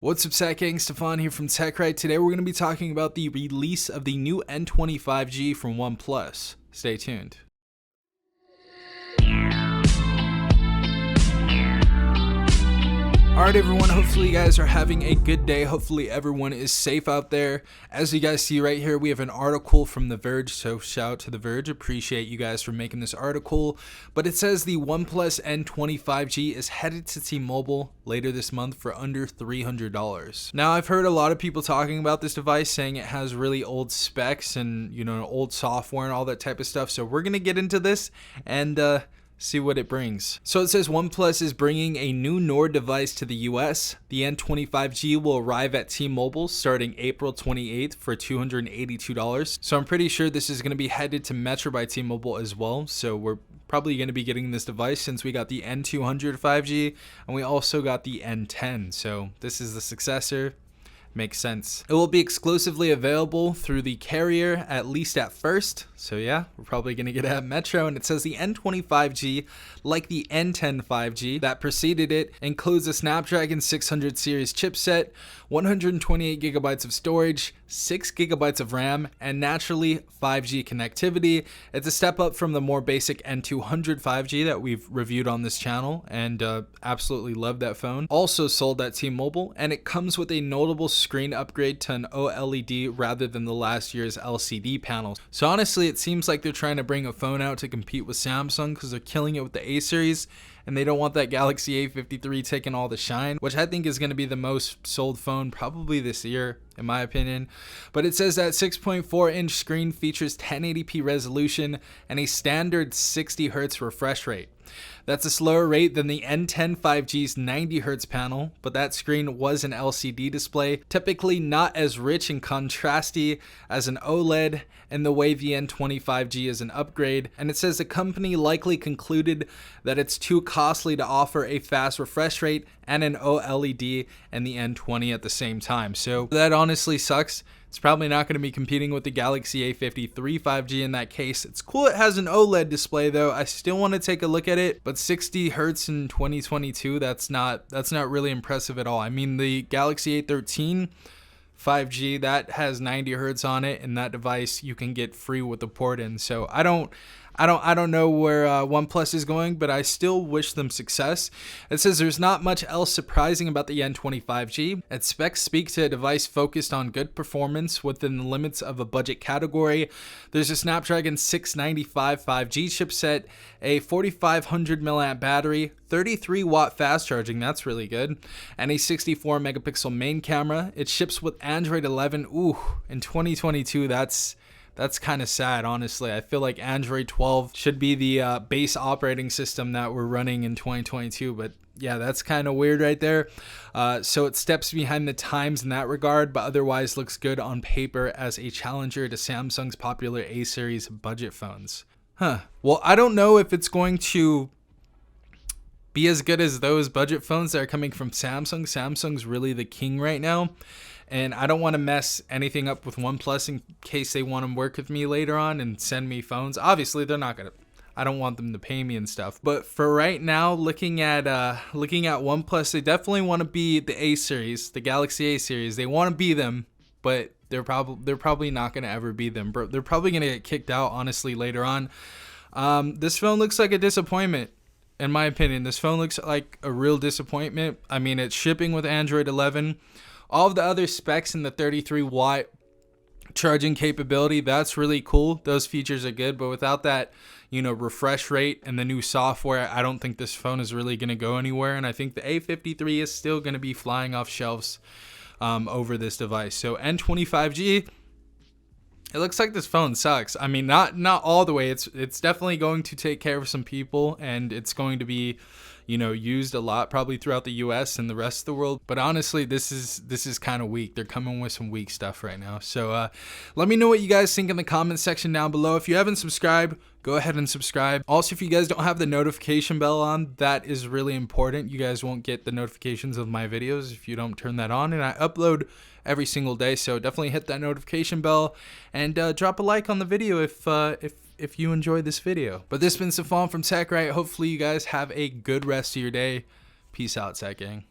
What's up, Sack Gang? Stefan here from TechRight. Today we're going to be talking about the release of the new N20 5G from OnePlus. Stay tuned. Alright everyone, hopefully you guys are having a good day. Hopefully everyone is safe out there. As you guys see right here, we have an article from The Verge, so shout out to The Verge. Appreciate you guys for making this article. But it says the OnePlus N20 5G is headed to T-Mobile later this month for under $300. Now, I've heard a lot of people talking about this device, saying it has really old specs and, old software and all that type of stuff. So we're going to get into this and see what it brings. So it says OnePlus is bringing a new Nord device to the US. The N20 5G will arrive at T-Mobile starting April 28th for $282. So I'm pretty sure this is going to be headed to Metro by T-Mobile as well. So we're probably going to be getting this device since we got the N200 5G and we also got the N10. So this is the successor. Makes sense. It will be exclusively available through the carrier, at least at first. So yeah, we're probably going to get it at Metro. And it says the N20 5G, like the N10 5G that preceded it, includes a Snapdragon 600 series chipset, 128 gigabytes of storage, 6 gigabytes of RAM, and naturally 5G connectivity. It's a step up from the more basic N200 5G that we've reviewed on this channel, and absolutely love that phone. Also sold at T-Mobile, and it comes with a notable screen upgrade to an OLED rather than the last year's LCD panels. So honestly, it seems like they're trying to bring a phone out to compete with Samsung because they're killing it with the A series, and they don't want that Galaxy A53 taking all the shine, which I think is going to be the most sold phone probably this year, in my opinion. But it says that 6.4-inch screen features 1080p resolution and a standard 60 Hz refresh rate. That's a slower rate than the N10 5G's 90 Hz panel, but that screen was an LCD display, typically not as rich and contrasty as an OLED, and the way the N20 5G is an upgrade. And it says the company likely concluded that it's too costly to offer a fast refresh rate and an OLED and the N20 at the same time. So that honestly sucks. It's probably not going to be competing with the Galaxy A53 5G in that case. It's cool it has an OLED display though. I still want to take a look at it, but 60 Hertz in 2022, that's not really impressive at all. I mean, the Galaxy A13 5G, that has 90 Hertz on it, and that device you can get free with the port in. So I don't know where OnePlus is going, but I still wish them success. It says there's not much else surprising about the N20 5G. Its specs speak to a device focused on good performance within the limits of a budget category. There's a Snapdragon 695 5G chipset, a 4500 mAh battery, 33 watt fast charging, that's really good, and a 64 megapixel main camera. It ships with Android 11. Ooh, in 2022, that's kind of sad, honestly. I feel like Android 12 should be the base operating system that we're running in 2022, but yeah, that's kind of weird right there. So it steps behind the times in that regard, but otherwise looks good on paper as a challenger to Samsung's popular A-series budget phones. Well, I don't know if it's going to be as good as those budget phones that are coming from Samsung. Samsung's really the king right now. And I don't want to mess anything up with OnePlus in case they want to work with me later on and send me phones. Obviously, they're not going to. I don't want them to pay me and stuff. But for right now, looking at OnePlus, they definitely want to be the A series, the Galaxy A series. They want to be them, but they're probably not going to ever be them. They're probably going to get kicked out, honestly, later on. This phone looks like a disappointment. In my opinion, this phone looks like a real disappointment. I mean, it's shipping with Android 11. All of the other specs in the 33 watt charging capability, that's really cool. Those features are good, but without that, refresh rate and the new software, I don't think this phone is really going to go anywhere. And I think the A53 is still going to be flying off shelves over this device. So N20 5G, it looks like this phone sucks. I mean, not all the way. It's definitely going to take care of some people, and it's going to be, used a lot probably throughout the US and the rest of the world. But honestly, this is kind of weak. They're coming with some weak stuff right now. So let me know what you guys think in the comment section down below. If you haven't subscribed, go ahead and subscribe. Also, if you guys don't have the notification bell on, that is really important. You guys won't get the notifications of my videos if you don't turn that on, and I upload every single day, so definitely hit that notification bell and drop a like on the video if you enjoyed this video. But this has been Stefan from TechRight. Hopefully you guys have a good rest of your day. Peace out, Sack Gang.